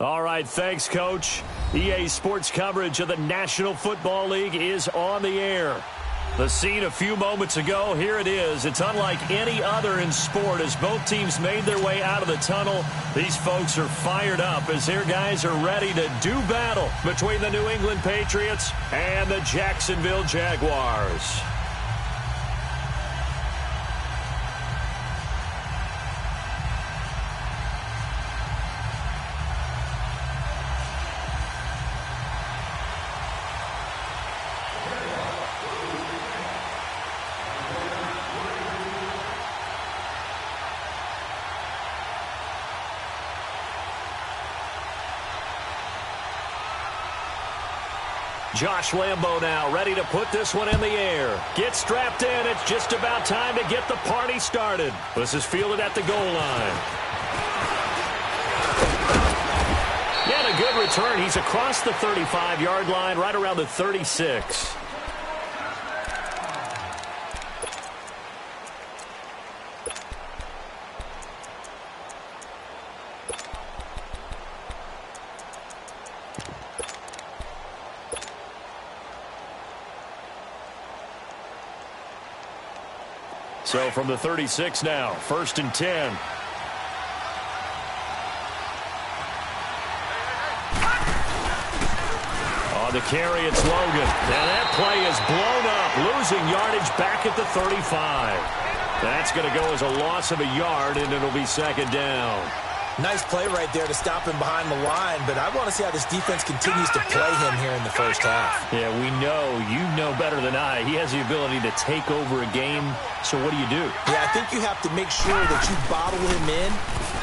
All right, thanks, Coach. EA Sports coverage of the National Football League is on the air. The scene a few moments ago, here it is. It's unlike any other in sport as both teams made their way out of the tunnel. These folks are fired up as their guys are ready to do battle between the New England Patriots and the Jacksonville Jaguars. Josh Lambo now ready to put this one in the air. Gets strapped in. It's just about time to get the party started. This is fielded at the goal line. And a good return. He's across the 35-yard line, right around the 36. So from the 36 now, 1st and 10. On the carry, it's Logan. And that play is blown up, losing yardage back at the 35. That's going to go as a loss of a yard, and it'll be 2nd down. Nice play right there to stop him behind the line, but I want to see how this defense continues to play him here in the first half. Yeah, we know. You know better than I. He has the ability to take over a game, so what do you do? Yeah, I think you have to make sure that you bottle him in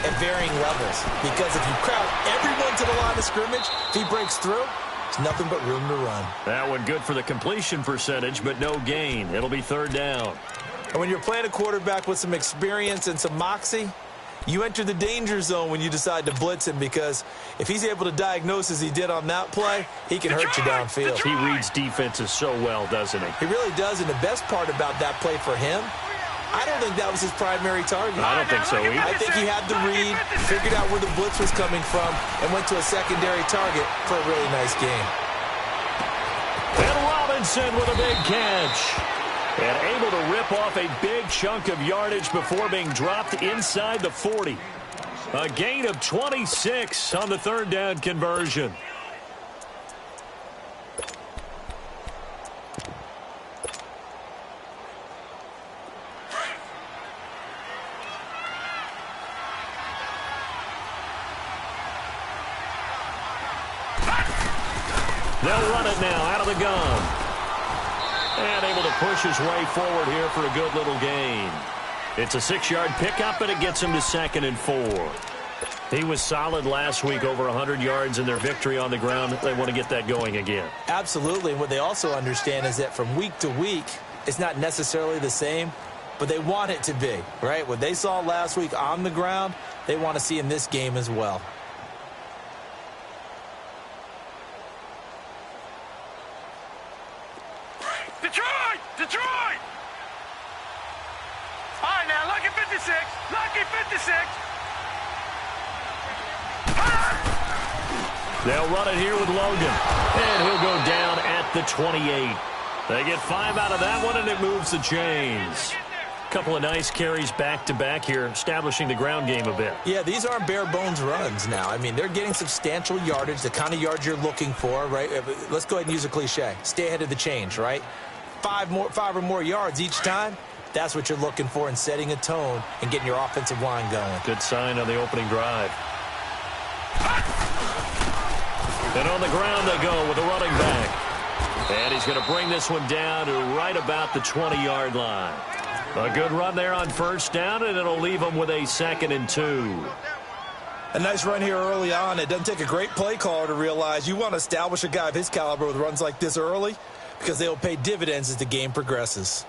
at varying levels, because if you crowd everyone to the line of scrimmage, if he breaks through, it's nothing but room to run. That one good for the completion percentage, but no gain. It'll be 3rd down. And when you're playing a quarterback with some experience and some moxie, you enter the danger zone when you decide to blitz him, because if he's able to diagnose as he did on that play, he can hurt you downfield. He reads defenses so well, doesn't he? He really does, and the best part about that play for him, I don't think that was his primary target. I don't think so either. I think he had the read, figured out where the blitz was coming from, and went to a secondary target for a really nice game. And Robinson with a big catch. And able to rip off a big chunk of yardage before being dropped inside the 40. A gain of 26 on the 3rd down conversion. They'll run it now out of the gun. And able to push his way forward here for a good little gain. It's a 6-yard pickup, and it gets him to 2nd and 4. He was solid last week, over 100 yards in their victory on the ground. They want to get that going again. Absolutely. And what they also understand is that from week to week, it's not necessarily the same, but they want it to be, right? What they saw last week on the ground, they want to see in this game as well. Detroit! All right, now, lucky 56. Lucky 56. They'll run it here with Logan. And he'll go down at the 28. They get 5 out of that one, and it moves the chains. Couple of nice carries back-to-back here, establishing the ground game a bit. Yeah, these aren't bare-bones runs now. I mean, they're getting substantial yardage, the kind of yards you're looking for, right? Let's go ahead and use a cliche. Stay ahead of the change, right? 5 or more yards each time, that's what you're looking for in setting a tone and getting your offensive line going. Good sign on the opening drive. And on the ground they go with a running back. And he's going to bring this one down to right about the 20-yard line. A good run there on 1st down, and it'll leave him with a 2nd and 2. A nice run here early on. It doesn't take a great play caller to realize you want to establish a guy of his caliber with runs like this early, because they'll pay dividends as the game progresses.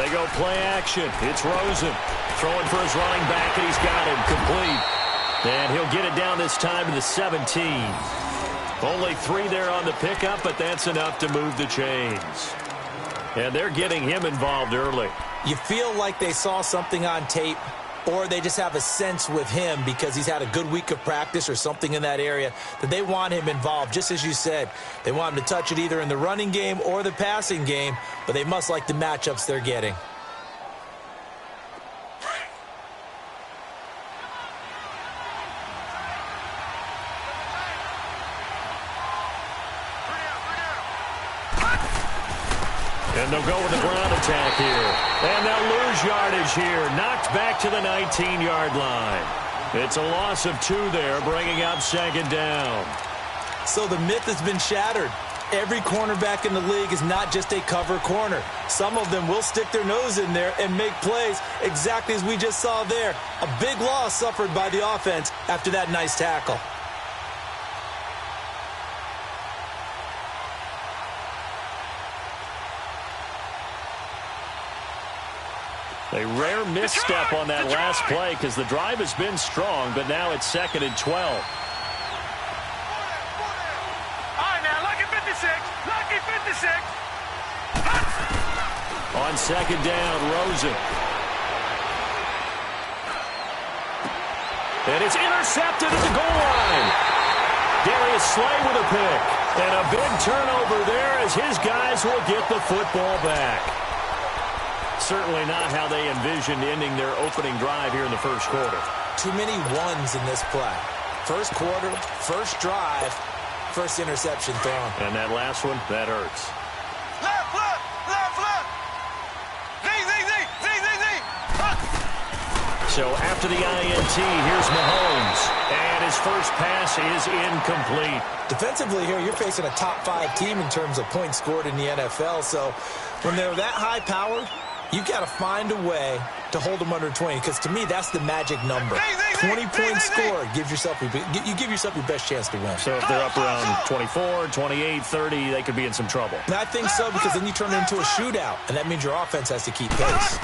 They go play action. It's Rosen throwing for his running back, and he's got him complete. And he'll get it down this time to the 17. Only 3 there on the pickup, but that's enough to move the chains. And they're getting him involved early. You feel like they saw something on tape, or they just have a sense with him because he's had a good week of practice or something in that area that they want him involved. Just as you said, they want him to touch it either in the running game or the passing game, but they must like the matchups they're getting. And they'll go with the ground attack here. And they'll lose yardage here. Knocked back to the 19-yard line. It's a loss of 2 there, bringing up 2nd down. So the myth has been shattered. Every cornerback in the league is not just a cover corner. Some of them will stick their nose in there and make plays exactly as we just saw there. A big loss suffered by the offense after that nice tackle. A rare misstep on that last play because the drive has been strong, but now it's 2nd and 12. All right, now, lucky 56. Lucky 56. On 2nd down, Rosen. And it's intercepted at the goal line. Darius Slay with a pick. And a big turnover there as his guys will get the football back. Certainly not how they envisioned ending their opening drive here in the first quarter. Too many ones in this play. First quarter, first drive, first interception thrown. And that last one, that hurts. Left, left, left, left. Z. So after the INT, here's Mahomes. And his first pass is incomplete. Defensively here, you're facing a top 5 team in terms of points scored in the NFL. So when they're that high-powered, you've got to find a way to hold them under 20, because to me, that's the magic number. 20 points scored gives yourself you give yourself your best chance to win. So if they're up around 24, 28, 30, they could be in some trouble. And I think so, because then you turn it into a shootout, and that means your offense has to keep pace.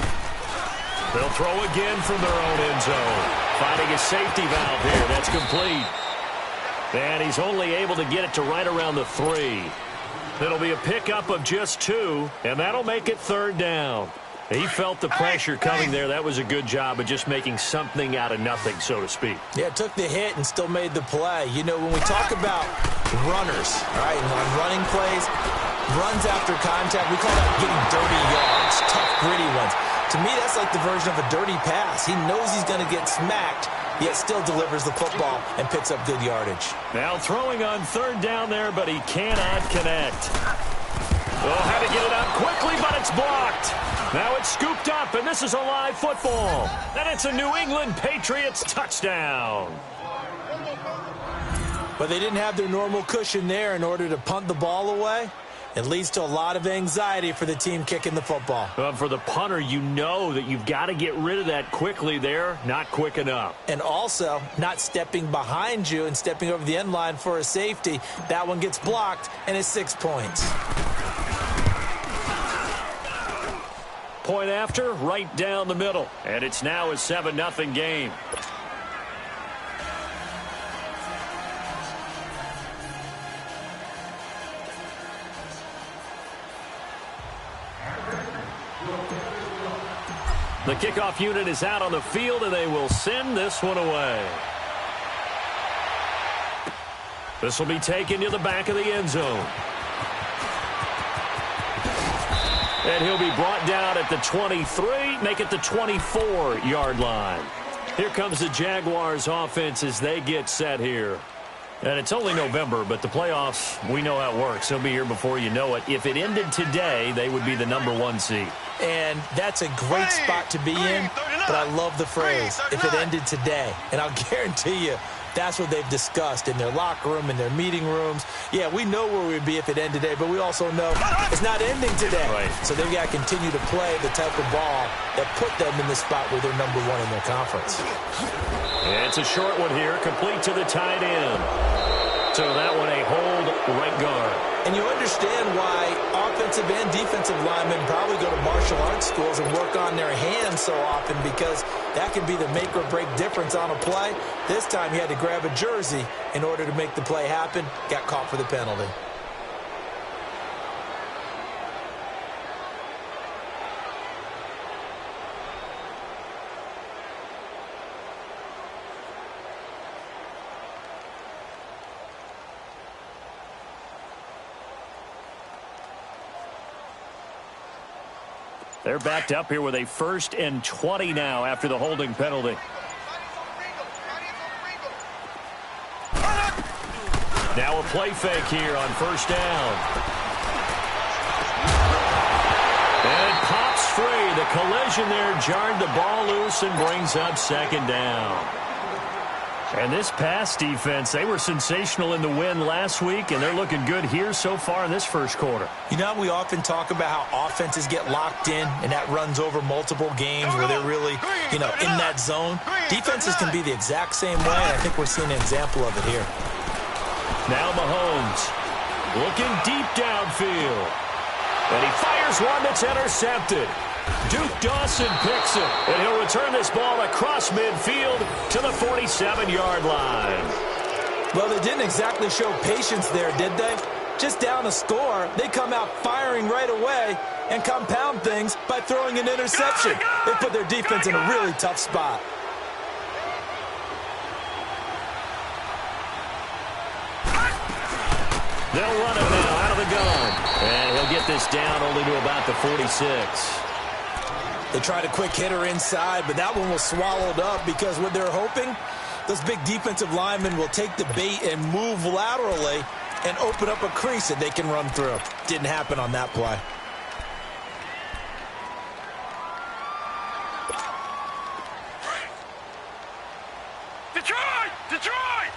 They'll throw again from their own end zone. Finding a safety valve here. That's complete. And he's only able to get it to right around the 3. It'll be a pickup of just 2, and that'll make it 3rd down. He felt the pressure coming there. That was a good job of just making something out of nothing, so to speak. Yeah, took the hit and still made the play. You know, when we talk about runners, right, and on running plays, runs after contact, we call that getting dirty yards, tough, gritty ones. To me, that's like the version of a dirty pass. He knows he's going to get smacked, yet still delivers the football and picks up good yardage. Now throwing on 3rd down there, but he cannot connect. Oh, had to get it out quickly, but it's blocked. Now it's scooped up, and this is a live football. And it's a New England Patriots touchdown. But they didn't have their normal cushion there in order to punt the ball away. It leads to a lot of anxiety for the team kicking the football. For the punter, you know that you've got to get rid of that quickly there. Not quick enough. And also, not stepping behind you and stepping over the end line for a safety. That one gets blocked, and it's 6 points. Point after, right down the middle. And it's now a 7-0 game. The kickoff unit is out on the field, and they will send this one away. This will be taken to the back of the end zone. And he'll be brought down at the 23, make it the 24-yard line. Here comes the Jaguars offense as they get set here. And it's only November, but the playoffs, we know how it works. They'll be here before you know it. If it ended today, they would be the #1 seed. And that's a great spot to be in, but I love the phrase, if it ended today. And I'll guarantee you, that's what they've discussed in their locker room, in their meeting rooms. Yeah, we know where we'd be if it ended today, but we also know it's not ending today. Right. So they've got to continue to play the type of ball that put them in the spot where they're #1 in their conference. And it's a short one here, complete to the tight end. So that one a hold right guard. And you understand why offensive and defensive linemen probably go to martial arts schools and work on their hands so often, because that can be the make or break difference on a play. This time he had to grab a jersey in order to make the play happen. Got caught for the penalty. They're backed up here with a 1st and 20 now after the holding penalty. Now a play fake here on 1st down. And it pops free. The collision there jarred the ball loose and brings up 2nd down. And this pass defense, they were sensational in the win last week, and they're looking good here so far in this 1st quarter. You know, we often talk about how offenses get locked in, and that runs over multiple games where they're really, in that zone. Defenses can be the exact same way, and I think we're seeing an example of it here. Now Mahomes looking deep downfield. And he fires one that's intercepted. Duke Dawson picks it, and he'll return this ball across midfield to the 47-yard line. Well, they didn't exactly show patience there, did they? Just down a score, they come out firing right away and compound things by throwing an interception. They put their defense in a really tough spot. They'll run it now out of the gun. And he'll get this down only to about the 46. They tried a quick hitter inside, but that one was swallowed up because what they're hoping, those big defensive linemen will take the bait and move laterally and open up a crease that they can run through. Didn't happen on that play. Detroit! Detroit!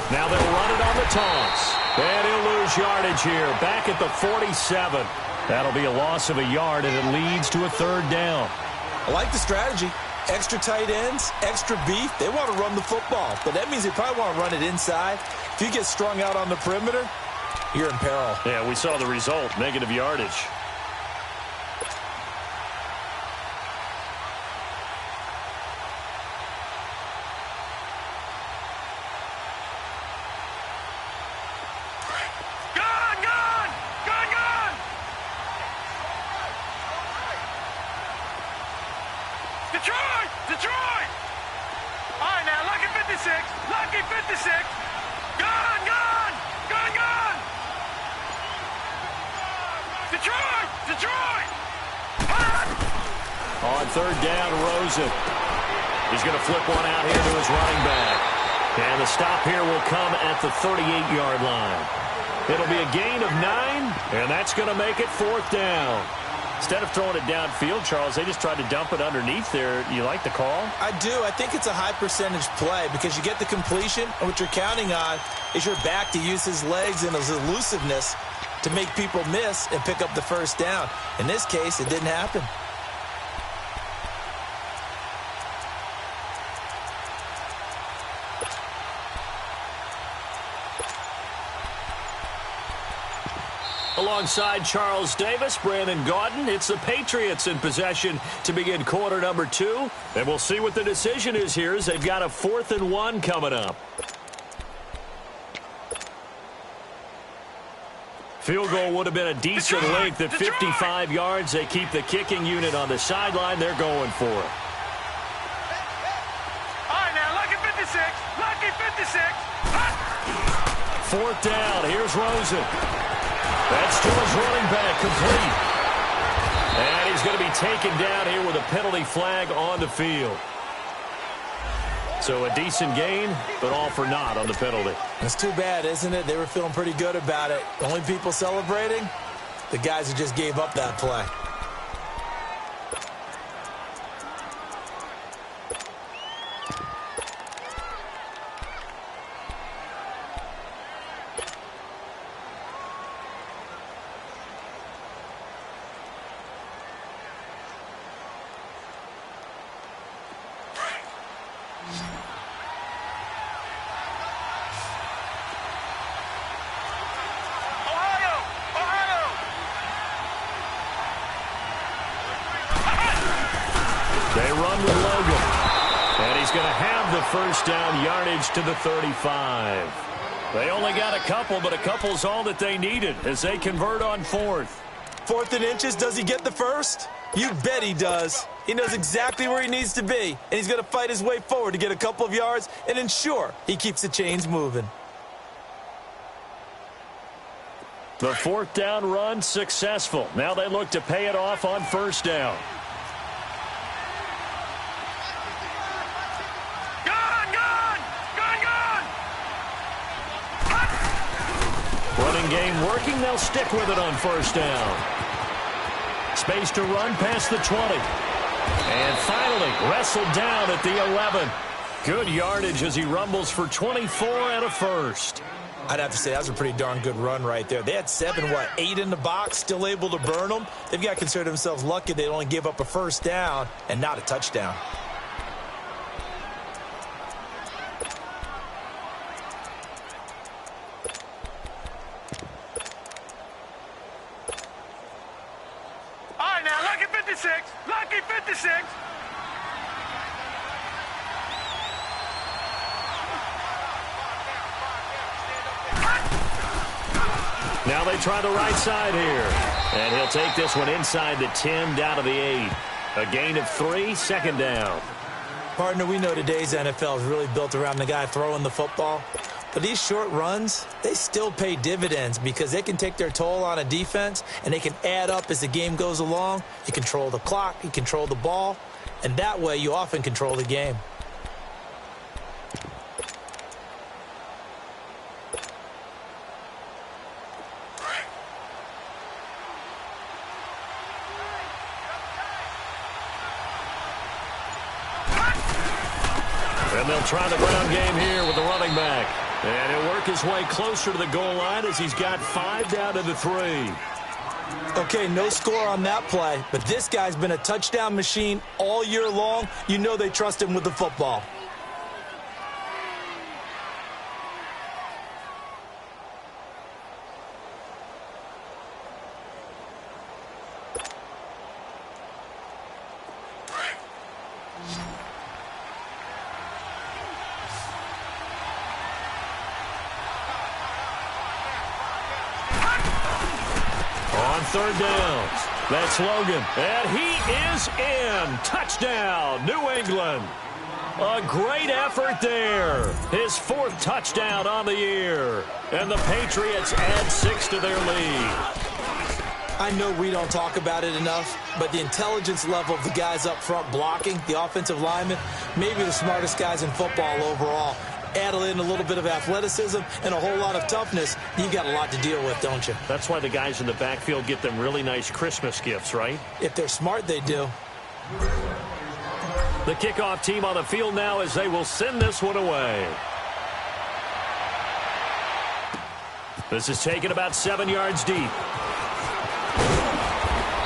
Now they'll run it on the toss. And he'll lose yardage here. Back at the 47. That'll be a loss of a yard, and it leads to a 3rd down. I like the strategy. Extra tight ends, extra beef. They want to run the football, but that means they probably want to run it inside. If you get strung out on the perimeter, you're in peril. Yeah, we saw the result, negative yardage. Detroit! Detroit! All right, now, lucky 56. Lucky 56. Gun, gun! Gun, gun! Detroit! Detroit! On 3rd down, Rosen. He's going to flip one out here to his running back. And the stop here will come at the 38-yard line. It'll be a gain of 9, and that's going to make it 4th down. Instead of throwing it downfield, Charles, they just tried to dump it underneath there. You like the call? I do. I think it's a high-percentage play because you get the completion, and what you're counting on is your back to use his legs and his elusiveness to make people miss and pick up the 1st down. In this case, it didn't happen. Alongside Charles Davis, Brandon Gaudin, it's the Patriots in possession to begin quarter number 2. And we'll see what the decision is here as they've got a 4th and 1 coming up. Field goal would have been a decent length at 55 yards. They keep the kicking unit on the sideline. They're going for it. All right, now, lucky 56. Lucky 56. 4th down. Here's Rosen. That's to his running back, complete. And he's going to be taken down here with a penalty flag on the field. So a decent gain, but all for naught on the penalty. It's too bad, isn't it? They were feeling pretty good about it. The only people celebrating, the guys who just gave up that play. run with Logan. And he's going to have the first down yardage to the 35. They only got a couple, but a couple's all that they needed as they convert on fourth. 4th and inches, does he get the first? You bet he does. He knows exactly where he needs to be, and he's going to fight his way forward to get a couple of yards and ensure he keeps the chains moving. The 4th down run successful. Now they look to pay it off on first down. Running game working. They'll stick with it on first down. Space to run past the 20. And finally wrestled down at the 11. Good yardage as he rumbles for 24 and a first. I'd have to say that was a pretty darn good run right there. They had 8 in the box, still able to burn them. They've got to consider themselves lucky they only gave up a first down and not a touchdown. All right, now, lucky 56. Lucky 56. Now they try the right side here. And he'll take this one inside the 10 down to the 8. A gain of 3, second down. Partner, we know today's NFL is really built around the guy throwing the football. But these short runs, they still pay dividends because they can take their toll on a defense and they can add up as the game goes along. You control the clock, you control the ball, and that way you often control the game. And they'll try the ground game here with the running back. And he'll work his way closer to the goal line as he's got 5 down to the 3. Okay, no score on that play, but this guy's been a touchdown machine all year long. You know they trust him with the football. Third downs. That's Logan. And he is in. Touchdown, New England. A great effort there. His 4th touchdown on the year. And the Patriots add 6 to their lead. I know we don't talk about it enough, but the intelligence level of the guys up front blocking, the offensive linemen, maybe the smartest guys in football overall. Add in a little bit of athleticism and a whole lot of toughness, you got a lot to deal with, don't you? That's why the guys in the backfield get them really nice Christmas gifts, right? If they're smart, they do. The kickoff team on the field now as they will send this one away. This is taken about 7 yards deep.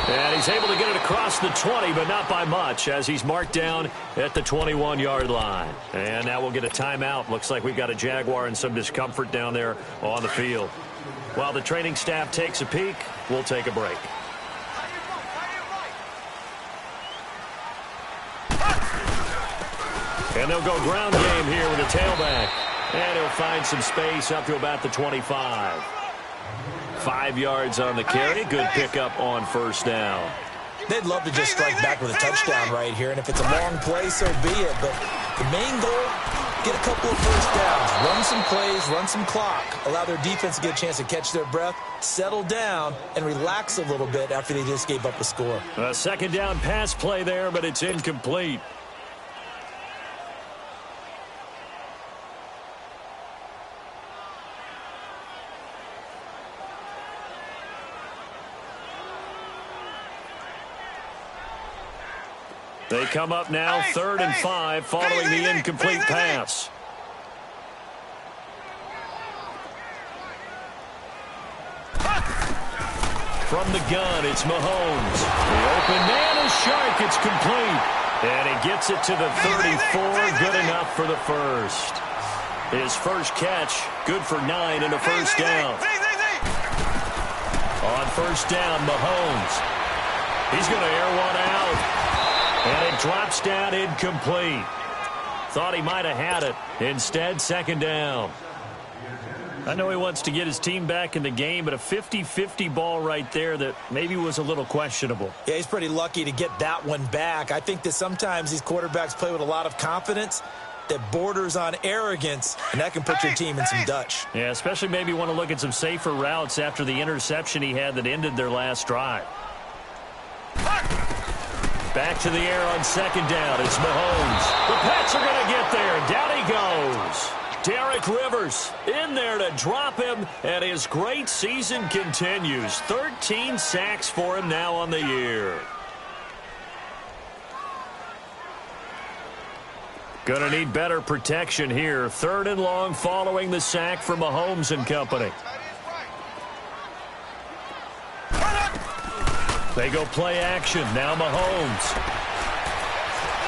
And he's able to get it across the 20, but not by much, as he's marked down at the 21-yard line. And now we'll get a timeout. Looks like we've got a Jaguar and some discomfort down there on the field. While the training staff takes a peek, we'll take a break. And they'll go ground game here with a tailback. And he'll find some space up to about the 25. 5 yards on the carry. Good pickup on first down. They'd love to just strike back with a touchdown right here, and if it's a long play, so be it. But the main goal, get a couple of first downs, run some plays, run some clock, allow their defense to get a chance to catch their breath, settle down, and relax a little bit after they just gave up a score. A second down pass play there, but it's incomplete. They come up now, 3rd and 5, following the incomplete pass. From the gun, it's Mahomes. The open man is Shark. It's complete. And he gets it to the 34. Good enough for the first. His first catch, good for 9 and a first down. On first down, Mahomes. He's going to air one out. And it drops down incomplete. Thought he might have had it. Instead, second down. I know he wants to get his team back in the game, but a 50-50 ball right there that maybe was a little questionable. Yeah, he's pretty lucky to get that one back. I think that sometimes these quarterbacks play with a lot of confidence that borders on arrogance, and that can put your team in some Dutch. Yeah, especially maybe want to look at some safer routes after the interception he had that ended their last drive. Back to the air on second down. It's Mahomes. The Pats are going to get there. Down he goes. Derek Rivers in there to drop him, and his great season continues. 13 sacks for him now on the year. Going to need better protection here. Third and long following the sack from Mahomes and company. They go play action. Now Mahomes.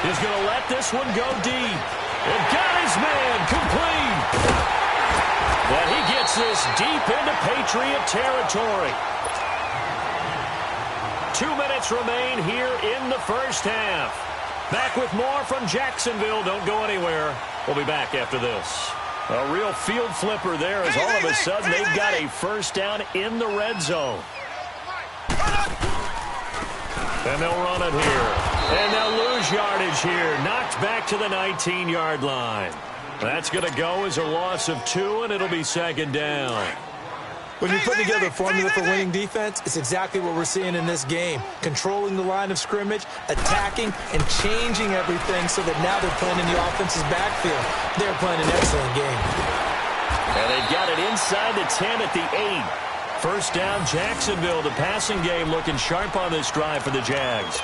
He's going to let this one go deep. And got his man complete. But he gets this deep into Patriot territory. 2 minutes remain here in the first half. Back with more from Jacksonville. Don't go anywhere. We'll be back after this. A real field flipper there as all of a sudden they've got a first down in the red zone. And they'll run it here. And they'll lose yardage here. Knocked back to the 19-yard line. That's going to go as a loss of 2, and it'll be second down. When you're putting together a formula for winning defense, it's exactly what we're seeing in this game. Controlling the line of scrimmage, attacking, and changing everything so that now they're playing in the offense's backfield. They're playing an excellent game. And they've got it inside the 10 at the 8. First down, Jacksonville. The passing game looking sharp on this drive for the Jags.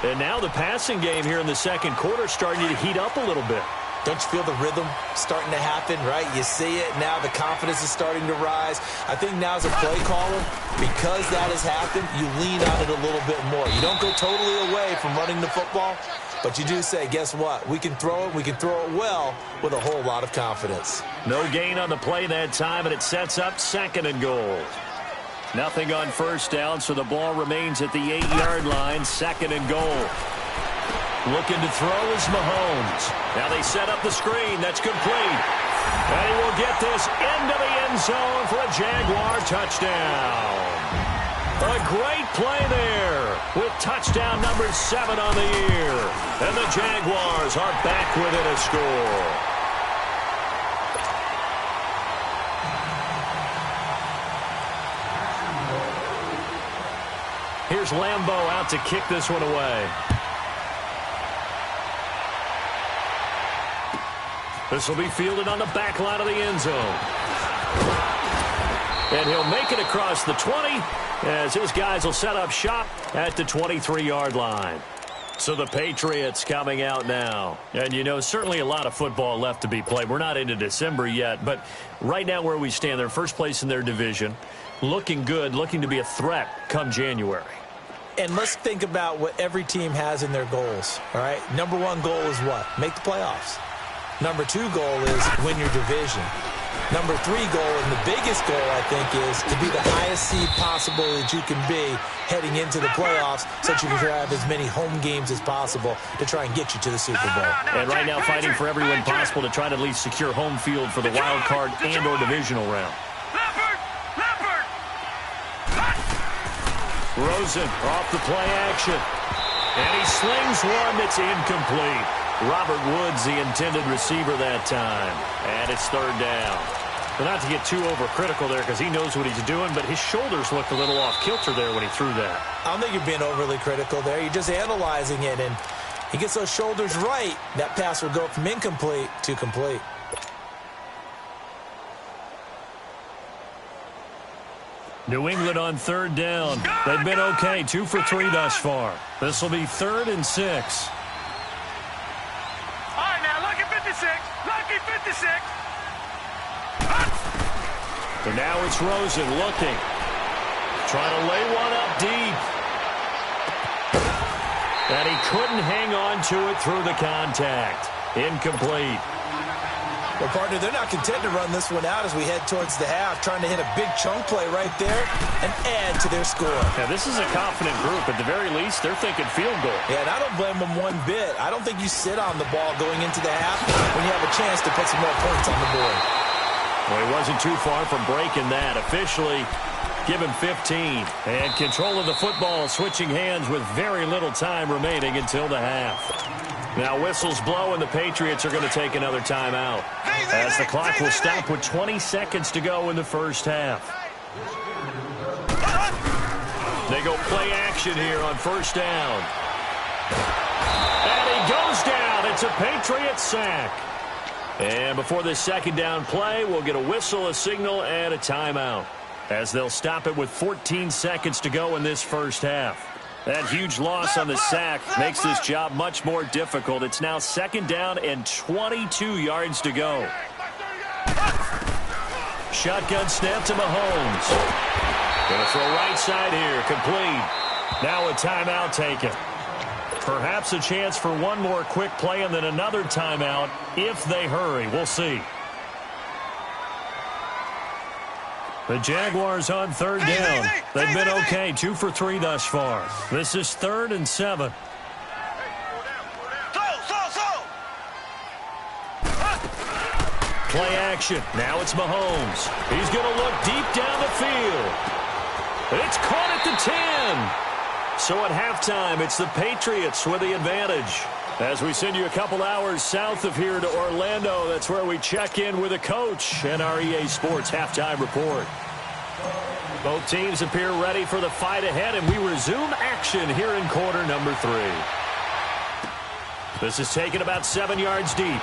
And now the passing game here in the second quarter starting to heat up a little bit. Don't you feel the rhythm starting to happen, right? You see it now. The confidence is starting to rise. I think now as a play caller, because that has happened, you lean on it a little bit more. You don't go totally away from running the football, but you do say, guess what? We can throw it. We can throw it well with a whole lot of confidence. No gain on the play that time, and it sets up second and goal. Nothing on first down, so the ball remains at the 8-yard line, second and goal. Looking to throw is Mahomes. Now they set up the screen. That's complete. And he will get this into the end zone for a Jaguar touchdown. A great play there with touchdown number 7 on the year. And the Jaguars are back within a score. Here's Lambeau out to kick this one away. This will be fielded on the back line of the end zone. And he'll make it across the 20 as his guys will set up shop at the 23-yard line. So the Patriots coming out now. And, you know, certainly a lot of football left to be played. We're not into December yet, but right now where we stand, they're first place in their division. Looking good, looking to be a threat come January. And let's think about what every team has in their goals, all right? Number 1 goal is what? Make the playoffs. Number 2 goal is win your division. Number 3 goal, and the biggest goal, I think, is to be the highest seed possible that you can be heading into the playoffs so that you can have as many home games as possible to try and get you to the Super Bowl. And right now fighting for every win possible to try to at least secure home field for the wild card and or divisional round. Rosen off the play action. And he slings one that's incomplete. Robert Woods, the intended receiver that time. And it's third down. But not to get too overcritical there because he knows what he's doing, but his shoulders looked a little off kilter there when he threw that. I don't think you're being overly critical there. You're just analyzing it, and he gets those shoulders right. That pass will go from incomplete to complete. New England on third down. They've been okay, 2 for 3 thus far. This will be 3rd and 6. All right, now, lucky 56. Lucky 56. And now it's Rosen looking. Trying to lay one up deep. And he couldn't hang on to it through the contact. Incomplete. Well, partner, they're not content to run this one out as we head towards the half, trying to hit a big chunk play right there and add to their score. Yeah, this is a confident group. At the very least, they're thinking field goal. Yeah, and I don't blame them one bit. I don't think you sit on the ball going into the half when you have a chance to put some more points on the board. Well, he wasn't too far from breaking that. Officially, give him 15. And control of the football, switching hands with very little time remaining until the half. Now whistles blow, and the Patriots are going to take another timeout, as the clock will stop with 20 seconds to go in the first half. They go play action here on first down. And he goes down. It's a Patriot sack. And before this second down play, we'll get a whistle, a signal, and a timeout, as they'll stop it with 14 seconds to go in this first half. That huge loss on the sack makes this job much more difficult. It's now second down and 22 yards to go. Shotgun snap to Mahomes. Going to throw right side here, complete. Now a timeout taken. Perhaps a chance for one more quick play and then another timeout if they hurry. We'll see. The Jaguars on third down. They've been okay, 2 for 3 thus far. This is 3rd and 7. Play action. Now it's Mahomes. He's going to look deep down the field. It's caught at the 10. So at halftime, it's the Patriots with the advantage. As we send you a couple hours south of here to Orlando, that's where we check in with a coach and our EA Sports halftime report. Both teams appear ready for the fight ahead, and we resume action here in quarter number 3. This is taken about 7 yards deep.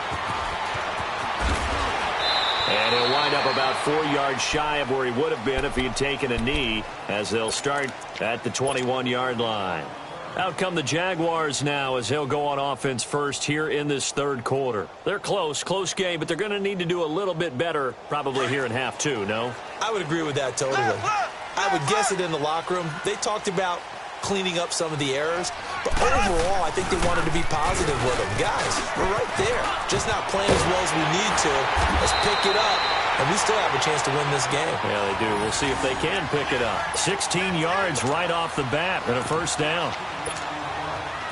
And he'll wind up about 4 yards shy of where he would have been if he had taken a knee, as they'll start at the 21-yard line. Out come the Jaguars now as he'll go on offense first here in this third quarter. They're close game, but they're going to need to do a little bit better probably here in half 2, no? I would agree with that totally. I would guess it in the locker room. They talked about cleaning up some of the errors, but overall, I think they wanted to be positive with them. Guys, we're right there. Just not playing as well as we need to. Let's pick it up, and we still have a chance to win this game. Yeah, they do. We'll see if they can pick it up. 16 yards right off the bat and a first down.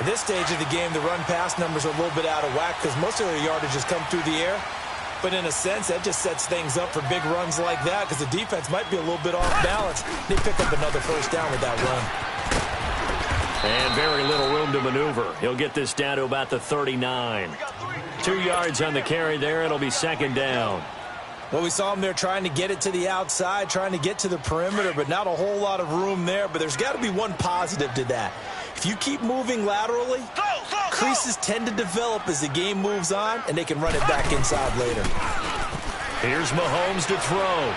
At this stage of the game, the run-pass numbers are a little bit out of whack because most of their yardage has come through the air. But in a sense, that just sets things up for big runs like that because the defense might be a little bit off balance. They pick up another first down with that run. And very little room to maneuver. He'll get this down to about the 39. 2 yards on the carry there. It'll be second down. Well, we saw him there trying to get it to the outside, trying to get to the perimeter, but not a whole lot of room there. But there's got to be one positive to that. If you keep moving laterally, creases tend to develop as the game moves on, and they can run it back inside later. Here's Mahomes to throw.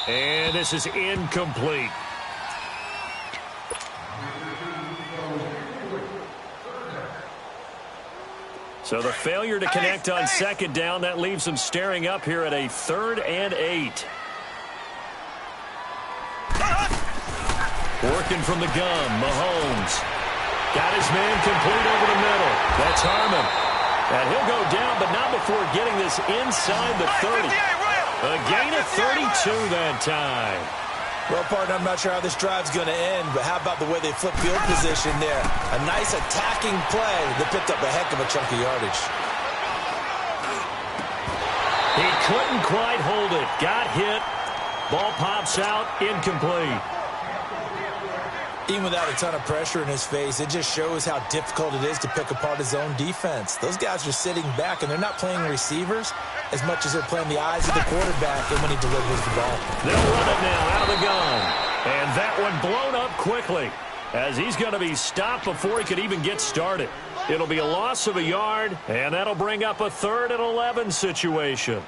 And this is incomplete. So the failure to connect on second down, that leaves them staring up here at a 3rd and 8. Working from the gun, Mahomes. Got his man complete over the middle. That's Harmon. And he'll go down, but not before getting this inside the 30. A gain of 32 that time. Well, partner, I'm not sure how this drive's going to end, but how about the way they flip field position there? A nice attacking play that picked up a heck of a chunk of yardage. He couldn't quite hold it. Got hit. Ball pops out. Incomplete. Even without a ton of pressure in his face, it just shows how difficult it is to pick apart his own defense. Those guys are sitting back, and they're not playing receivers as much as they're playing the eyes of the quarterback and when he delivers the ball. They'll run it now out of the gun. And that one blown up quickly as he's going to be stopped before he could even get started. It'll be a loss of a yard, and that'll bring up a 3rd and 11 situation.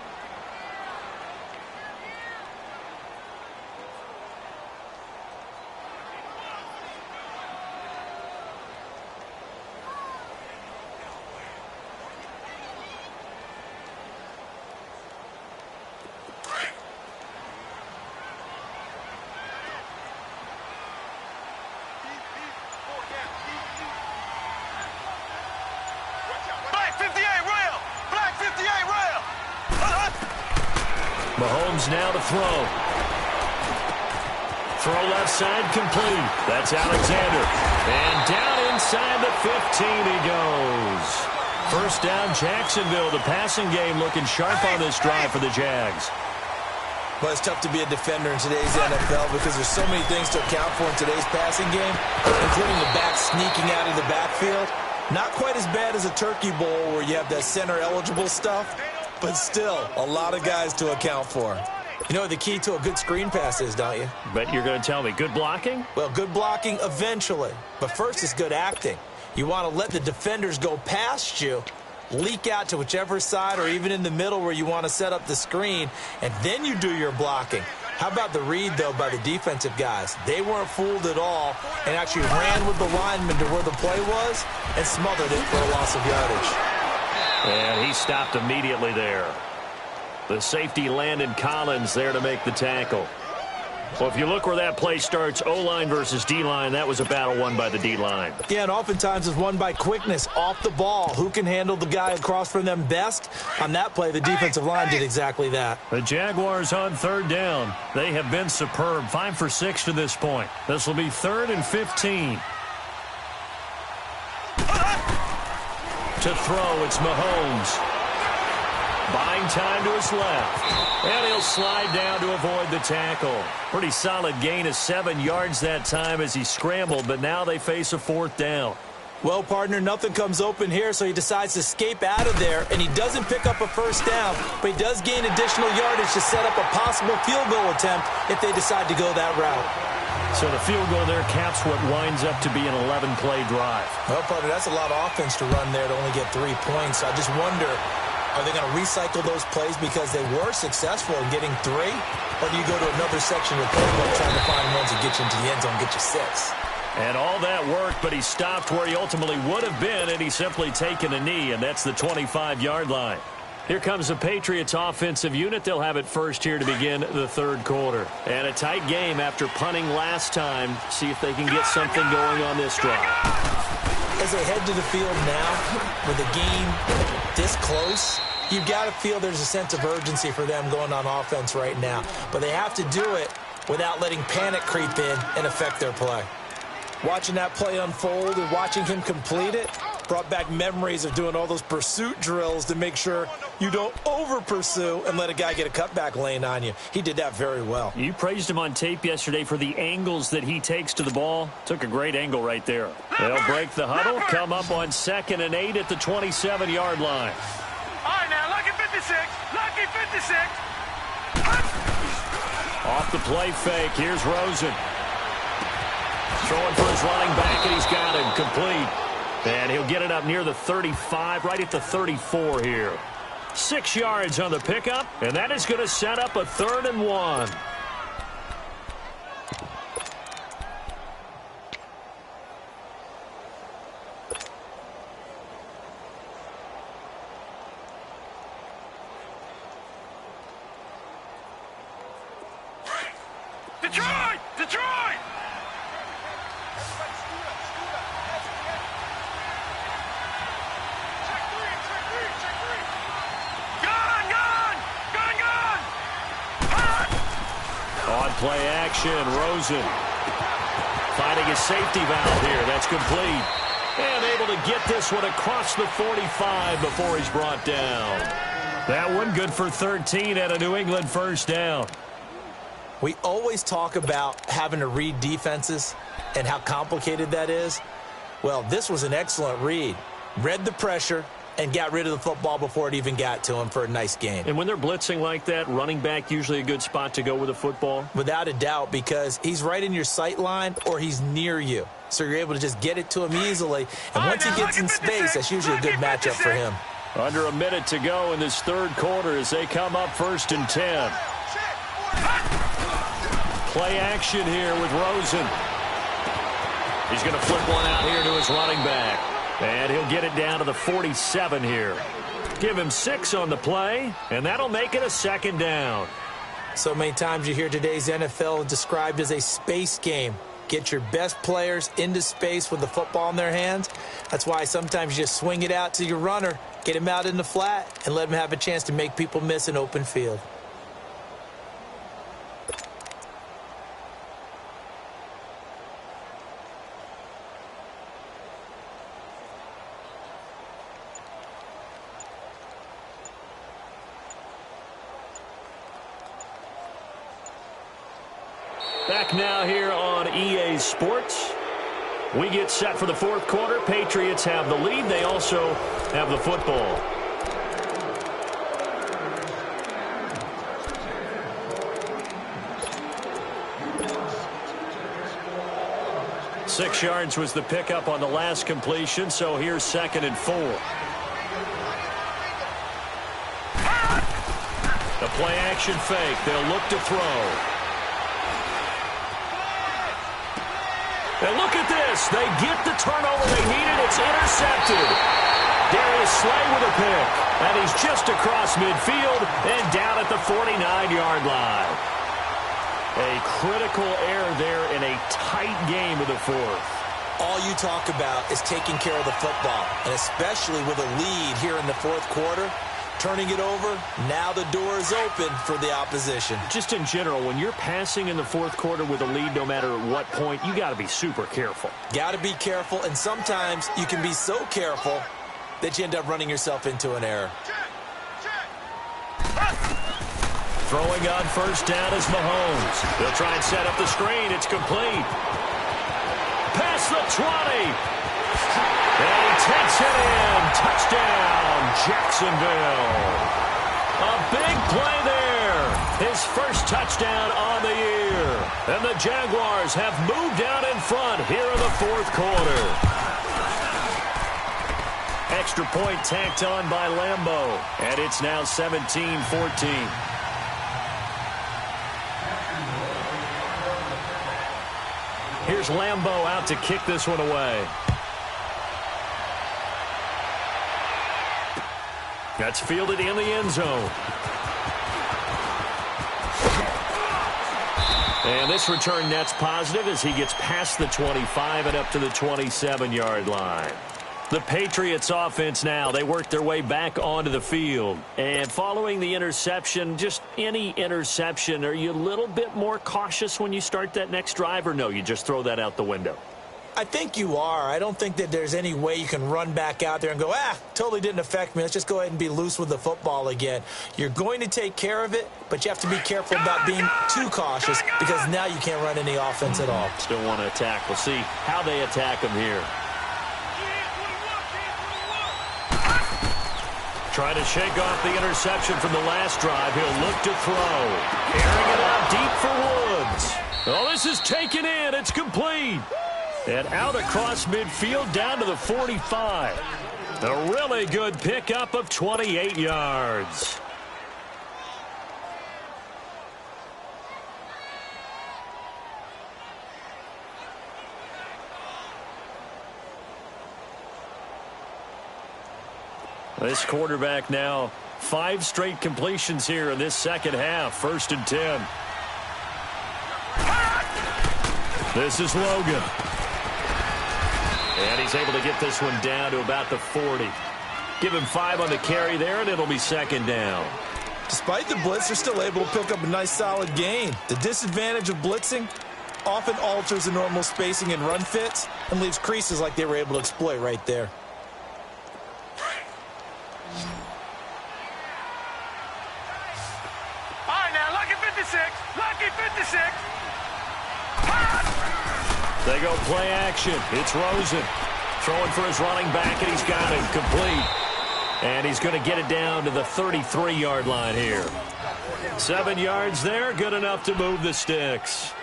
58 rail. Black 58 rail. Mahomes now to throw. Throw left side complete. That's Alexander. And down inside the 15 he goes. First down, Jacksonville. The passing game looking sharp on this drive for the Jags. Well, it's tough to be a defender in today's NFL because there's so many things to account for in today's passing game, including the back sneaking out of the backfield. Not quite as bad as a turkey bowl where you have that center-eligible stuff, but still a lot of guys to account for. You know what the key to a good screen pass is, don't you? But you're going to tell me, good blocking? Well, good blocking eventually. But first is good acting. You want to let the defenders go past you, leak out to whichever side or even in the middle where you want to set up the screen, and then you do your blocking. How about the read, though, by the defensive guys? They weren't fooled at all and actually ran with the lineman to where the play was and smothered it for a loss of yardage. And he stopped immediately there. The safety Landon Collins there to make the tackle. Well, if you look where that play starts, O-line versus D-line, that was a battle won by the D-line. Yeah, and oftentimes it's won by quickness off the ball. Who can handle the guy across from them best? On that play, the defensive line did exactly that. The Jaguars on third down. They have been superb. 5 for 6 to this point. This will be 3rd and 15. To throw, it's Mahomes. Buying time to his left. And he'll slide down to avoid the tackle. Pretty solid gain of 7 yards that time as he scrambled, but now they face a 4th down. Well, partner, nothing comes open here, so he decides to escape out of there, and he doesn't pick up a first down, but he does gain additional yardage to set up a possible field goal attempt if they decide to go that route. So the field goal there caps what winds up to be an 11-play drive. Well, partner, that's a lot of offense to run there to only get 3 points. I just wonder, are they going to recycle those plays because they were successful in getting 3? Or do you go to another section of the playbook trying to find ones that get you into the end zone, get you 6? And all that worked, but he stopped where he ultimately would have been, and he's simply taken a knee, and that's the 25-yard line. Here comes the Patriots offensive unit. They'll have it first here to begin the 3rd quarter. And a tight game after punting last time. See if they can get something going on this drive. As they head to the field now, with the game this close, you've got to feel there's a sense of urgency for them going on offense right now. But they have to do it without letting panic creep in and affect their play. Watching that play unfold and watching him complete it brought back memories of doing all those pursuit drills to make sure you don't over-pursue and let a guy get a cutback lane on you. He did that very well. You praised him on tape yesterday for the angles that he takes to the ball. Took a great angle right there. They'll break the huddle, come up on 2nd and 8 at the 27-yard line. All right, now, lucky 56. Lucky 56. Off the play fake, here's Rosen. Throwing for his running back, and he's got him complete. And he'll get it up near the 35, right at the 34 here. 6 yards on the pickup, and that is going to set up a 3rd and 1. Detroit! Detroit! On play action, Rosen finding a safety valve here. That's complete. And able to get this one across the 45 before he's brought down. That one good for 13 at a New England first down. We always talk about having to read defenses and how complicated that is. Well, this was an excellent read. Read the pressure and got rid of the football before it even got to him for a nice gain. And when they're blitzing like that, running back usually a good spot to go with the football? Without a doubt, because he's right in your sight line or he's near you. So you're able to just get it to him easily. And once he gets in space, that's usually a good matchup for him. Under a minute to go in this 3rd quarter as they come up 1st and 10. Play action here with Rosen. He's going to flip one out here to his running back. And he'll get it down to the 47 here. Give him 6 on the play, and that'll make it a 2nd down. So many times you hear today's NFL described as a space game. Get your best players into space with the football in their hands. That's why sometimes you just swing it out to your runner Get him out in the flat and let him have a chance to make people miss an open field. Back now here on EA Sports. We get set for the fourth quarter. Patriots have the lead. They also have the football. Six yards was the pickup on the last completion, so here's 2nd and 4. The play action fake. They'll look to throw. And look at this. They get the turnover they needed. It's intercepted. Darius Slay with a pick. And he's just across midfield and down at the 49-yard line. A critical error there in a tight game of the fourth. All you talk about is taking care of the football, and especially with a lead here in the fourth quarter. Turning it over, now the door is open for the opposition. Just in general, when you're passing in the fourth quarter with a lead, no matter what point, you got to be super careful. Got to be careful, and sometimes you can be so careful that you end up running yourself into an error. Throwing on first down is Mahomes. They'll try and set up the screen. It's complete. Past the 20. And he takes it in. Touchdown, Jacksonville. A big play there. His first touchdown on the year. And the Jaguars have moved out in front here in the fourth quarter. Extra point tacked on by Lambeau. And it's now 17-14. Here's Lambeau out to kick this one away. That's fielded in the end zone. And this return net's positive as he gets past the 25 and up to the 27-yard line. The Patriots offense now, they work their way back onto the field. And following the interception, just any interception, are you a little bit more cautious when you start that next drive, or no, you just throw that out the window? I think you are. I don't think that there's any way you can run back out there and go, totally didn't affect me. Let's just go ahead and be loose with the football again. You're going to take care of it, but you have to be careful about being too cautious because now you can't run any offense at all. Still want to attack. We'll see how they attack him here. Trying to shake off the interception from the last drive. He'll look to throw. Airing it out deep for Woods. Oh, this is taken in. It's complete. And out across midfield down to the 45. A really good pickup of 28 yards. This quarterback now 5 straight completions here in this second half. 1st and 10. This is Logan. And he's able to get this one down to about the 40. Give him 5 on the carry there, and it'll be 2nd down. Despite the blitz, they're still able to pick up a nice, solid gain. The disadvantage of blitzing often alters the normal spacing and run fits and leaves creases like they were able to exploit right there. All right, now, lucky 56. Lucky 56. They go play action. It's Rosen. Throwing for his running back, and he's got him complete. And he's going to get it down to the 33-yard line here. 7 yards there, good enough to move the sticks.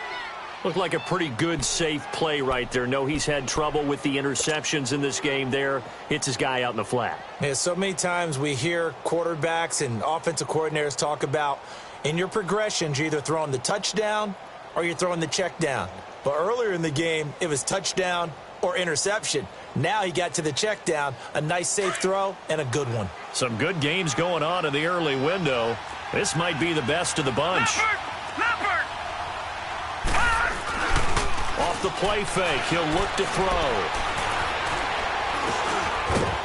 Looked like a pretty good, safe play right there. No, he's had trouble with the interceptions in this game there. Hits his guy out in the flat. Yeah, so many times we hear quarterbacks and offensive coordinators talk about in your progressions, you're either throwing the touchdown or you're throwing the check down. But earlier in the game, it was touchdown or interception. Now he got to the check down, a nice safe throw, and a good one. Some good games going on in the early window. This might be the best of the bunch. Leopard! Off the play fake, he'll look to throw.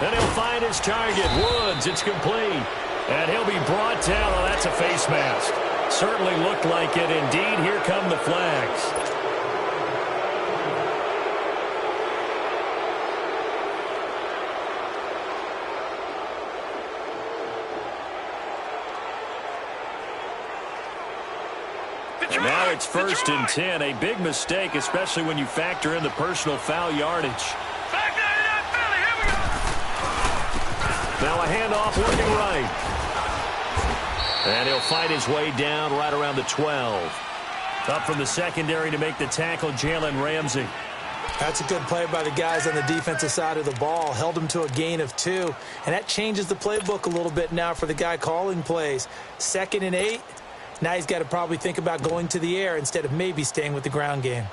And he'll find his target. Woods, it's complete. And he'll be brought down. Oh, that's a face mask. Certainly looked like it. Indeed, here come the flags. And now it's 1st and 10. A big mistake, especially when you factor in the personal foul yardage. Now a handoff looking right. And he'll fight his way down right around the 12. Up from the secondary to make the tackle, Jalen Ramsey. That's a good play by the guys on the defensive side of the ball. Held him to a gain of 2. And that changes the playbook a little bit now for the guy calling plays. 2nd and 8. Now he's got to probably think about going to the air instead of maybe staying with the ground game.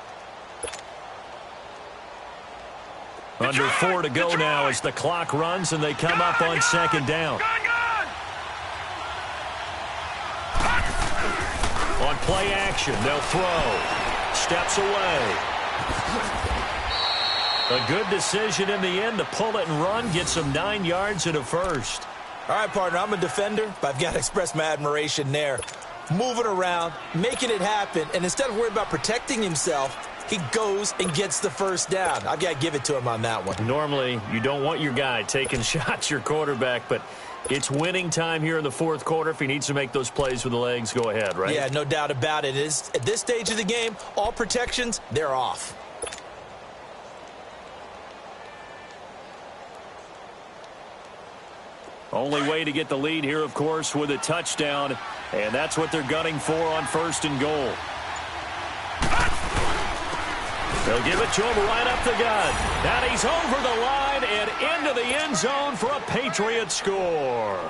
Under 4 to go now as the clock runs and they come up on 2nd down. On play action, they'll throw. Steps away. A good decision in the end to pull it and run. Get some 9 yards and a first. All right, partner, I'm a defender, but I've got to express my admiration there. Moving around, making it happen, and instead of worrying about protecting himself, he goes and gets the first down. I've got to give it to him on that one. Normally, you don't want your guy taking shots, your quarterback, but it's winning time here in the 4th quarter. If he needs to make those plays with the legs, go ahead, right? Yeah, no doubt about it. At this stage of the game, all protections, they're off. Only way to get the lead here, of course, with a touchdown, and that's what they're gunning for on 1st and goal. They'll give it to him right up the gut. And he's over the line and into the end zone for a Patriot score.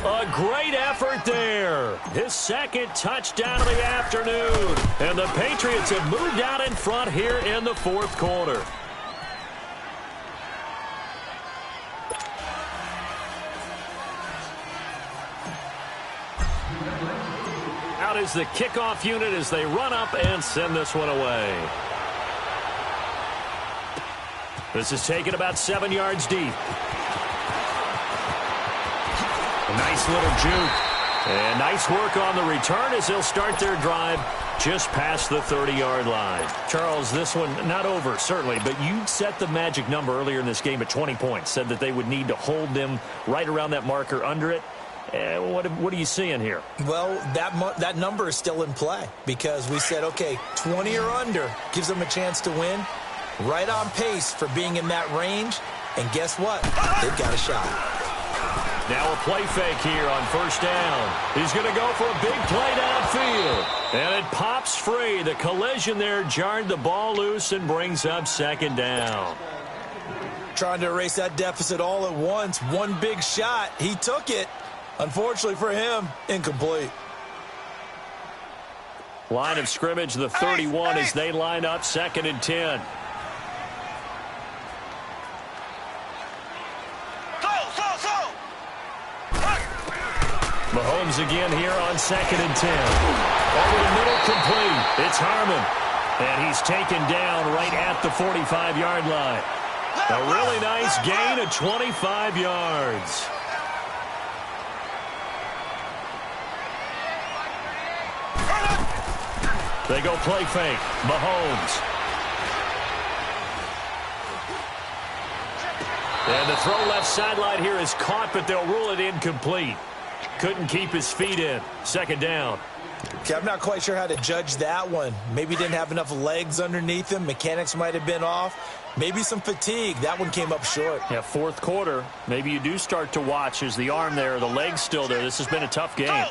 A great effort there. His 2nd touchdown of the afternoon. And the Patriots have moved out in front here in the 4th quarter. Out is the kickoff unit as they run up and send this one away. This is taken about 7 yards deep. A nice little juke. And nice work on the return as they'll start their drive just past the 30-yard line. Charles, this one not over, certainly, but you set the magic number earlier in this game at 20 points. Said that they would need to hold them right around that marker under it. What are you seeing here? Well, that number is still in play because we said, okay, 20 or under gives them a chance to win. Right on pace for being in that range. And guess what? They've got a shot. Now a play fake here on 1st down. He's going to go for a big play downfield. And it pops free. The collision there jarred the ball loose and brings up 2nd down. Trying to erase that deficit all at once. One big shot. He took it. Unfortunately for him, incomplete. Line of scrimmage, the 31 as they line up 2nd and 10. Mahomes again here on 2nd and 10. Over the middle, complete. It's Harmon. And he's taken down right at the 45-yard line. A really nice gain of 25 yards. They go play fake. Mahomes. And the throw left sideline here is caught, but they'll rule it incomplete. Couldn't keep his feet in. 2nd down. Okay, I'm not quite sure how to judge that one. Maybe didn't have enough legs underneath him. Mechanics might have been off. Maybe some fatigue. That one came up short. Yeah, 4th quarter. Maybe you do start to watch as the arm there, the leg's still there. This has been a tough game.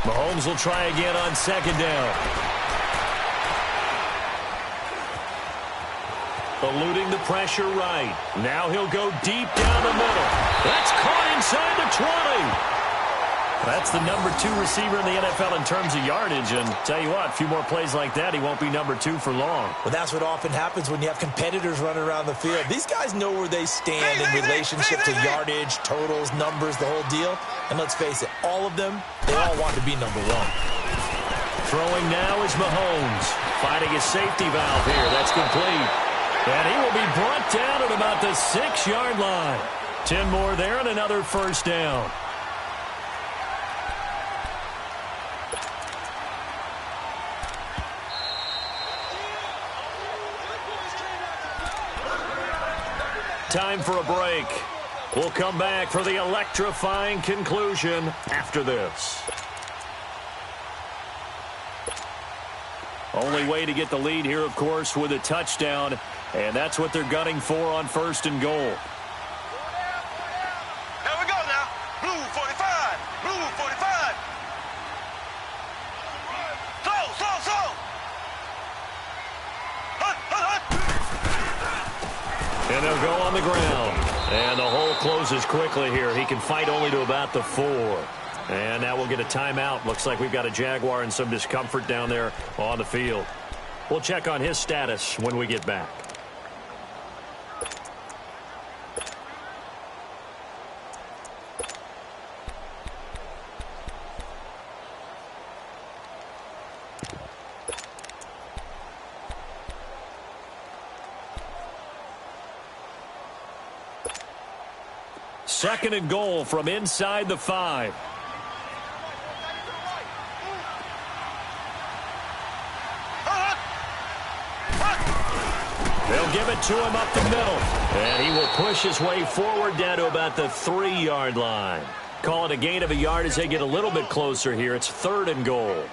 Mahomes will try again on 2nd down. Eluding the pressure right. Now he'll go deep down the middle. That's caught inside the 20. That's the number 2 receiver in the NFL in terms of yardage. And tell you what, a few more plays like that, he won't be number 2 for long. Well, that's what often happens when you have competitors running around the field. These guys know where they stand in relationship to yardage, totals, numbers, the whole deal. And let's face it, all of them, they all want to be number 1. Throwing now is Mahomes. Finding his safety valve here. That's complete. And he will be brought down at about the 6-yard line. 10 more there and another first down. Time for a break. We'll come back for the electrifying conclusion after this. Only way to get the lead here, of course, with a touchdown, and that's what they're gunning for on 1st and goal. Here we go now. Blue 45. Blue 45. Slow. And they'll go on the ground. And the hole closes quickly here. He can fight only to about the 4. And now we'll get a timeout. Looks like we've got a Jaguar in some discomfort down there on the field. We'll check on his status when we get back. Second and goal from inside the 5. They'll give it to him up the middle. And he will push his way forward down to about the 3-yard line. Call it a gain of a yard as they get a little bit closer here. It's 3rd and goal.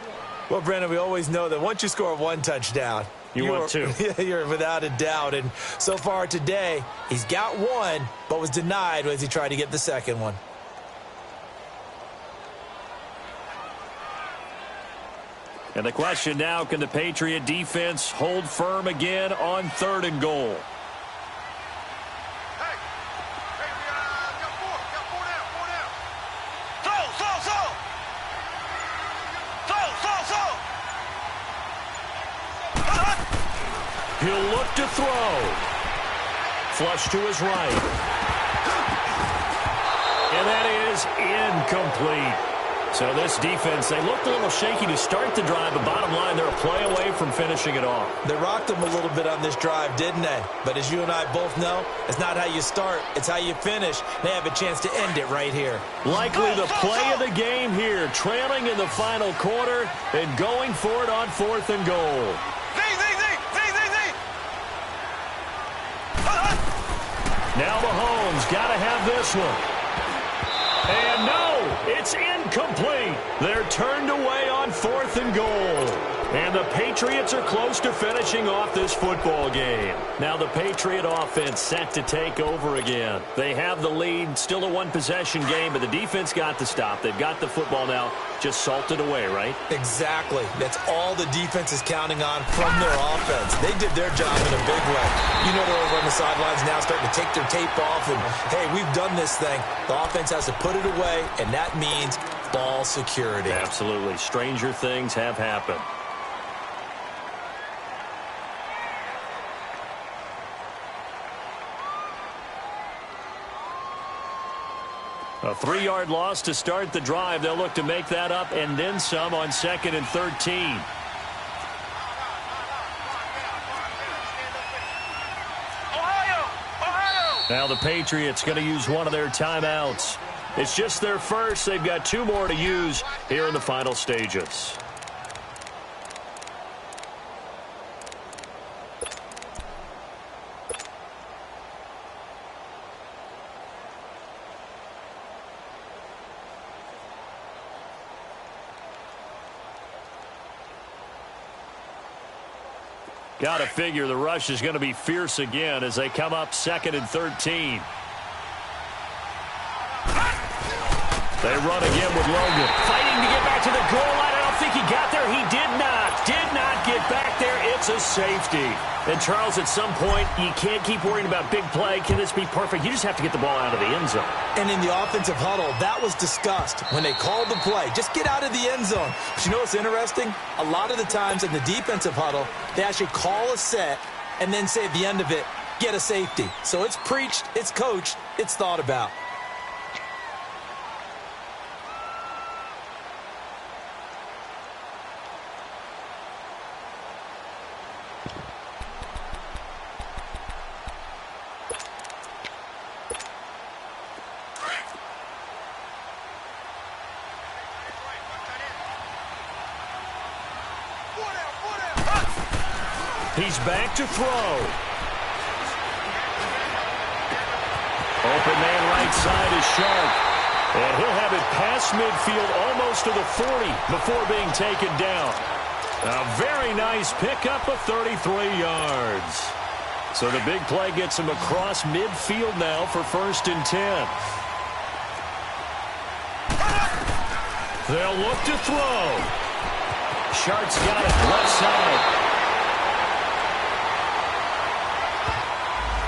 Well, Brandon, we always know that once you score 1 touchdown, want 2. You're without a doubt. And so far today, he's got 1, but was denied as he tried to get the second one. And the question now, can the Patriot defense hold firm again on 3rd and goal? Hey, got 4 down. Slow. He'll look to throw. Flush to his right. And that is incomplete. So this defense, they looked a little shaky to start the drive, but bottom line, they're a play away from finishing it off. They rocked him a little bit on this drive, didn't they? But as you and I both know, it's not how you start, it's how you finish. They have a chance to end it right here. Likely the play of the game here, trailing in the final quarter and going for it on 4th and goal. Now Mahomes got to have this one. And no, it's incomplete. They're turned away on 4th and goal. And the Patriots are close to finishing off this football game. Now the Patriot offense set to take over again. They have the lead, still a 1-possession game, but the defense got the stop. They've got the football now, just salted away, right? Exactly. That's all the defense is counting on from their offense. They did their job in a big way. You know they're over on the sidelines now starting to take their tape off and, hey, we've done this thing. The offense has to put it away, and that means ball security. Absolutely. Stranger things have happened. A 3-yard loss to start the drive. They'll look to make that up and then some on 2nd and 13. Now the Patriots going to use one of their timeouts. It's just their first. They've got 2 more to use here in the final stages. Got to figure the rush is going to be fierce again as they come up 2nd and 13. They run again with Logan. Fighting to get back to the goal line. I don't think he got there. He did not. Did not get back there. It's a safety. And, Charles, at some point, you can't keep worrying about big play. Can this be perfect? You just have to get the ball out of the end zone. And in the offensive huddle, that was discussed when they called the play. Just get out of the end zone. But you know what's interesting? A lot of the times in the defensive huddle, they actually call a set and then say at the end of it, get a safety. So it's preached, it's coached, it's thought about. He's back to throw. Open man right side is Sharp. And he'll have it past midfield almost to the 40 before being taken down. A very nice pickup of 33 yards. So the big play gets him across midfield now for 1st and 10. They'll look to throw. Sharp's got it left side.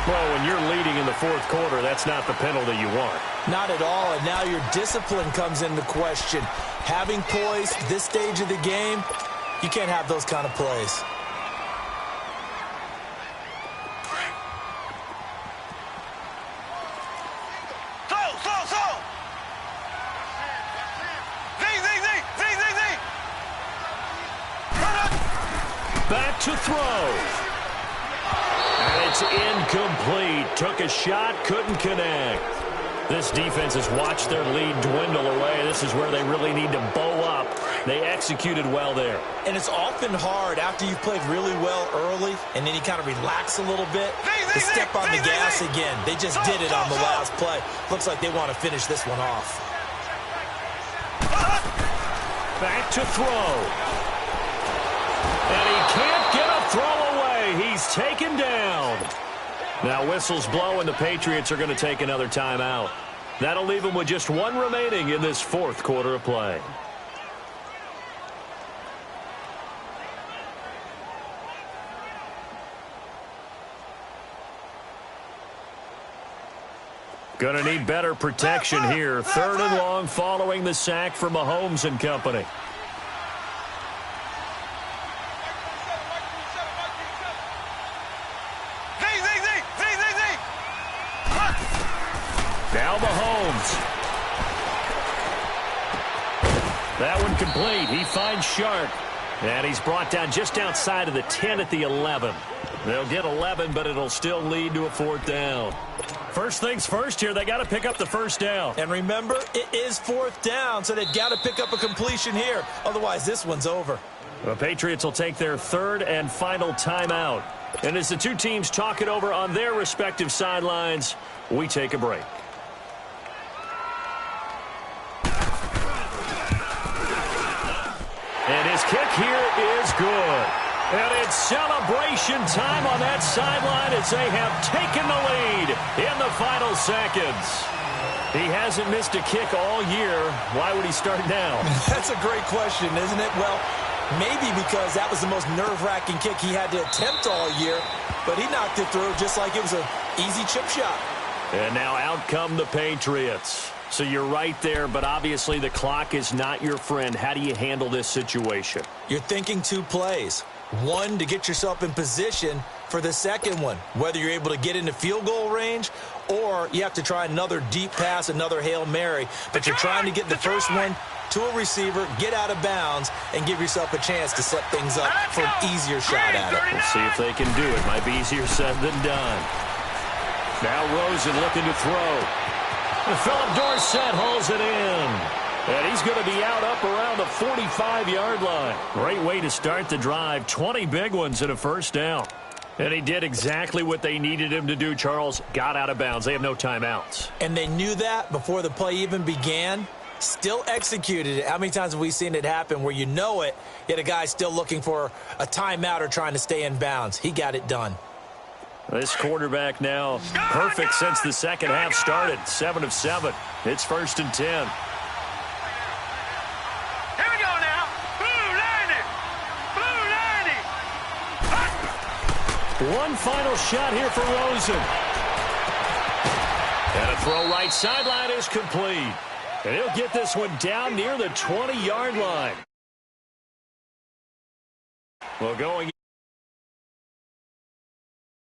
Well, when you're leading in the 4th quarter, that's not the penalty you want. Not at all, and now your discipline comes into question. Having poise this stage of the game, you can't have those kind of plays. Back to throw. And it's incomplete. Took a shot, couldn't connect. This defense has watched their lead dwindle away. This is where they really need to bow up. They executed well there. And it's often hard after you've played really well early and then you kind of relax a little bit to step on the gas again. They just did it on the last play. Looks like they want to finish this one off. Back to throw. And he can't get a throw away. He's taken down. Now whistles blow and the Patriots are going to take another timeout. That'll leave them with just one remaining in this 4th quarter of play. Going to need better protection here. 3rd and long following the sack from Mahomes and company. Now Mahomes. That one complete. He finds Sharp. And he's brought down just outside of the 10 at the 11. They'll get 11, but it'll still lead to a 4th down. First things first here, they got to pick up the 1st down. And remember, it is 4th down, so they've got to pick up a completion here. Otherwise, this one's over. The Patriots will take their 3rd and final timeout. And as the two teams talk it over on their respective sidelines, we take a break. And his kick here is good. And it's celebration time on that sideline as they have taken the lead in the final seconds. He hasn't missed a kick all year. Why would he start now? That's a great question, isn't it? Well, maybe because that was the most nerve-wracking kick he had to attempt all year, but he knocked it through just like it was an easy chip shot. And now out come the Patriots. So you're right there, but obviously the clock is not your friend. How do you handle this situation? You're thinking 2 plays. One, to get yourself in position for the second one, whether you're able to get into field goal range or you have to try another deep pass, another Hail Mary. But you're trying to get the first one to a receiver, get out of bounds, and give yourself a chance to set things up for an easier shot at it. We'll see if they can do it. Might be easier said than done. Now Rosen looking to throw. And Philip Dorsett hauls it in. And he's going to be out up around the 45-yard line. Great way to start the drive. 20 big ones and a 1st down. And he did exactly what they needed him to do, Charles. Got out of bounds. They have no timeouts. And they knew that before the play even began. Still executed it. How many times have we seen it happen where you know it, yet a guy's still looking for a timeout or trying to stay in bounds? He got it done. This quarterback now perfect since the second half started. 7 of 7. It's 1st and 10. One final shot here for Rosen. And a throw right sideline is complete. And he'll get this one down near the 20-yard line. Well, going